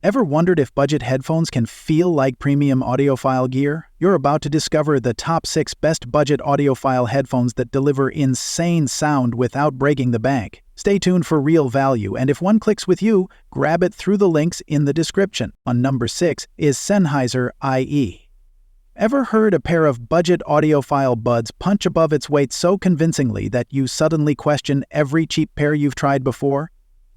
Ever wondered if budget headphones can feel like premium audiophile gear? You're about to discover the top 6 best budget audiophile headphones that deliver insane sound without breaking the bank. Stay tuned for real value, and if one clicks with you, grab it through the links in the description. On number 6 is Sennheiser IE. Ever heard a pair of budget audiophile buds punch above its weight so convincingly that you suddenly question every cheap pair you've tried before?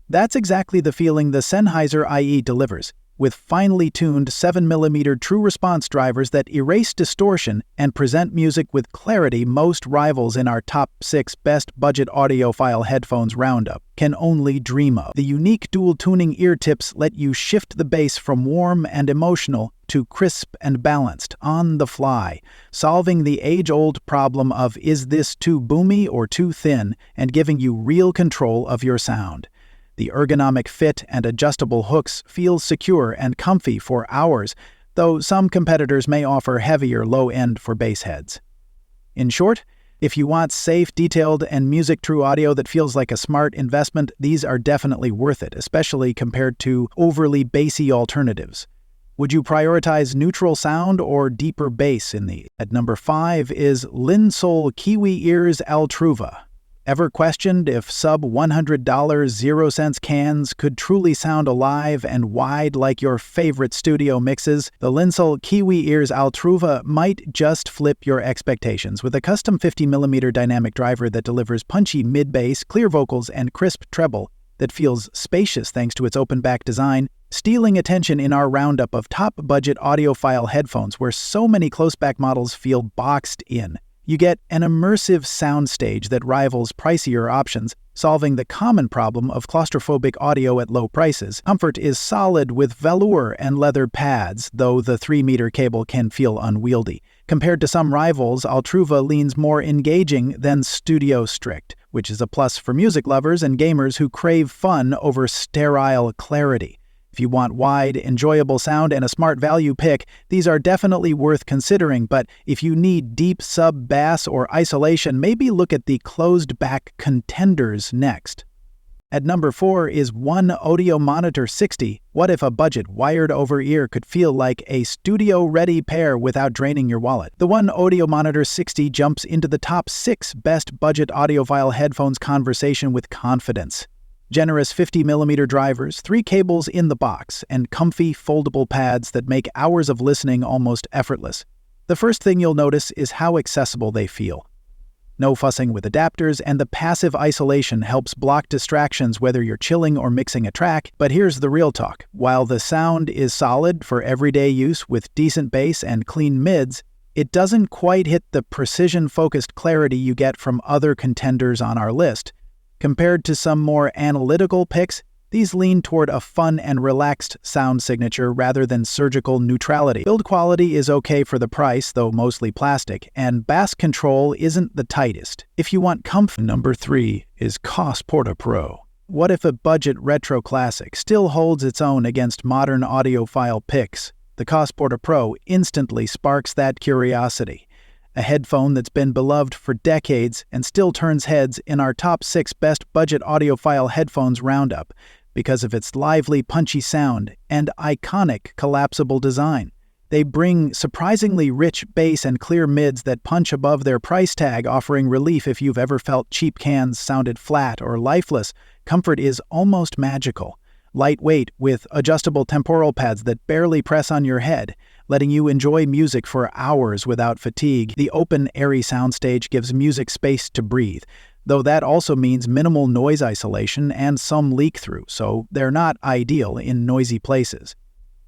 That's exactly the feeling the Sennheiser IE delivers, with finely tuned 7mm true response drivers that erase distortion and present music with clarity most rivals in our top 6 best budget audiophile headphones roundup can only dream of. The unique dual tuning ear tips let you shift the bass from warm and emotional to crisp and balanced on the fly, solving the age-old problem of is this too boomy or too thin, and giving you real control of your sound. The ergonomic fit and adjustable hooks feel secure and comfy for hours, though some competitors may offer heavier low-end for bass heads. In short, if you want safe, detailed, and music-true audio that feels like a smart investment, these are definitely worth it, especially compared to overly bassy alternatives. Would you prioritize neutral sound or deeper bass in these? At number 5 is Linsoul Kiwi Ears Altruva. Ever questioned if sub-$100 0-cents cans could truly sound alive and wide like your favorite studio mixes? The Linsoul Kiwi Ears Altruva might just flip your expectations with a custom 50mm dynamic driver that delivers punchy mid-bass, clear vocals, and crisp treble that feels spacious thanks to its open-back design, stealing attention in our roundup of top-budget audiophile headphones where so many close-back models feel boxed in. You get an immersive soundstage that rivals pricier options, solving the common problem of claustrophobic audio at low prices. Comfort is solid with velour and leather pads, though the 3-meter cable can feel unwieldy. Compared to some rivals, Altruva leans more engaging than studio strict, which is a plus for music lovers and gamers who crave fun over sterile clarity. If you want wide, enjoyable sound and a smart value pick, these are definitely worth considering, but if you need deep sub-bass or isolation, maybe look at the closed-back contenders next. At number 4 is OneOdio Monitor 60. What if a budget wired over ear could feel like a studio-ready pair without draining your wallet? The OneOdio Monitor 60 jumps into the top 6 best budget audiophile headphones conversation with confidence. Generous 50mm drivers, 3 cables in the box, and comfy foldable pads that make hours of listening almost effortless. The first thing you'll notice is how accessible they feel. No fussing with adapters, and the passive isolation helps block distractions whether you're chilling or mixing a track. But here's the real talk. While the sound is solid for everyday use with decent bass and clean mids, it doesn't quite hit the precision-focused clarity you get from other contenders on our list. Compared to some more analytical picks, these lean toward a fun and relaxed sound signature rather than surgical neutrality. Build quality is okay for the price, though mostly plastic, and bass control isn't the tightest. If you want comfort, number 3 is Koss Porta Pro. What if a budget retro classic still holds its own against modern audiophile picks? The Koss Porta Pro instantly sparks that curiosity. A headphone that's been beloved for decades and still turns heads in our top 6 best budget audiophile headphones roundup because of its lively, punchy sound and iconic collapsible design. They bring surprisingly rich bass and clear mids that punch above their price tag, offering relief if you've ever felt cheap cans sounded flat or lifeless. Comfort is almost magical. Lightweight with adjustable temporal pads that barely press on your head, letting you enjoy music for hours without fatigue. The open, airy soundstage gives music space to breathe, though that also means minimal noise isolation and some leak-through, so they're not ideal in noisy places.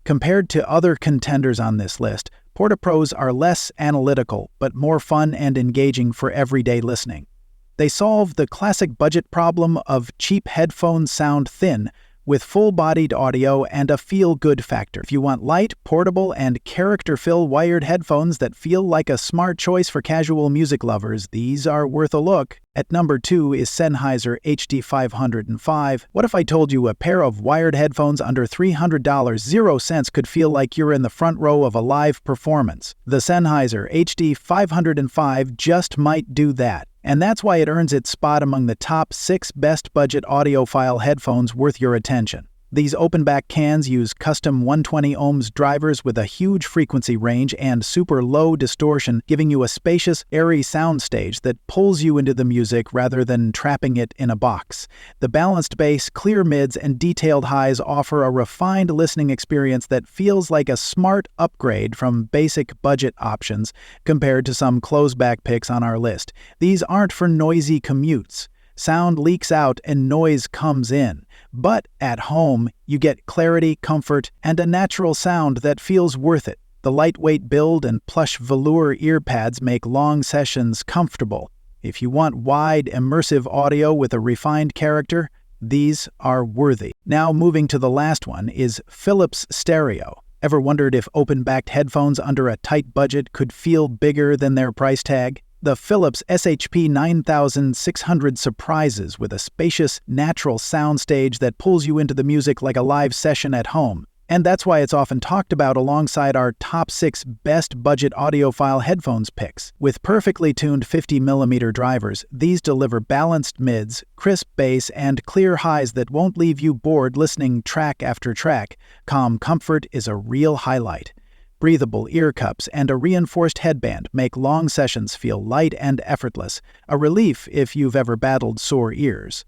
Compared to other contenders on this list, Porta Pros are less analytical, but more fun and engaging for everyday listening. They solve the classic budget problem of cheap headphones sound thin, with full-bodied audio and a feel-good factor. If you want light, portable, and character-fill wired headphones that feel like a smart choice for casual music lovers, these are worth a look. At number 2 is Sennheiser HD 505. What if I told you a pair of wired headphones under $300 0-cents could feel like you're in the front row of a live performance? The Sennheiser HD 505 just might do that. And that's why it earns its spot among the top 6 best budget audiophile headphones worth your attention. These open-back cans use custom 120 ohms drivers with a huge frequency range and super low distortion, giving you a spacious, airy soundstage that pulls you into the music rather than trapping it in a box. The balanced bass, clear mids, and detailed highs offer a refined listening experience that feels like a smart upgrade from basic budget options compared to some close-back picks on our list. These aren't for noisy commutes. Sound leaks out and noise comes in. But at home, you get clarity, comfort, and a natural sound that feels worth it. The lightweight build and plush velour ear pads make long sessions comfortable. If you want wide, immersive audio with a refined character, these are worthy. Now moving to the last one is Philips Stereo. Ever wondered if open-backed headphones under a tight budget could feel bigger than their price tag? The Philips SHP 9600 surprises with a spacious, natural soundstage that pulls you into the music like a live session at home. And that's why it's often talked about alongside our top 6 best budget audiophile headphones picks. With perfectly tuned 50mm drivers, these deliver balanced mids, crisp bass, and clear highs that won't leave you bored listening track after track. Calm comfort is a real highlight. Breathable ear cups and a reinforced headband make long sessions feel light and effortless, a relief if you've ever battled sore ears.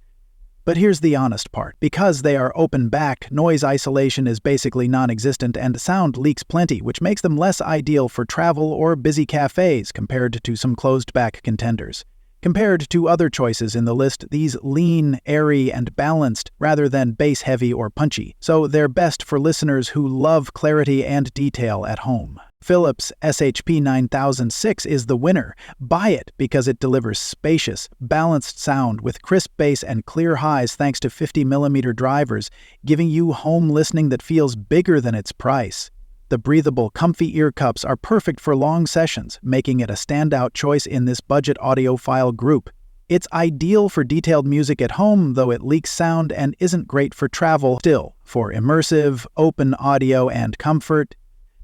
But here's the honest part. Because they are open back, noise isolation is basically non-existent and sound leaks plenty, which makes them less ideal for travel or busy cafes compared to some closed-back contenders. Compared to other choices in the list, these lean, airy, and balanced rather than bass-heavy or punchy, so they're best for listeners who love clarity and detail at home. Philips SHP 9006 is the winner. Buy it because it delivers spacious, balanced sound with crisp bass and clear highs thanks to 50mm drivers, giving you home listening that feels bigger than its price. The breathable, comfy ear cups are perfect for long sessions, making it a standout choice in this budget audiophile group. It's ideal for detailed music at home, though it leaks sound and isn't great for travel. Still, for immersive, open audio and comfort,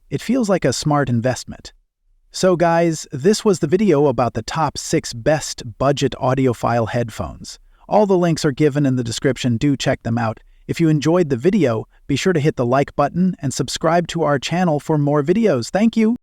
it feels like a smart investment. So guys, this was the video about the top 6 best budget audiophile headphones. All the links are given in the description, do check them out. If you enjoyed the video, be sure to hit the like button and subscribe to our channel for more videos. Thank you!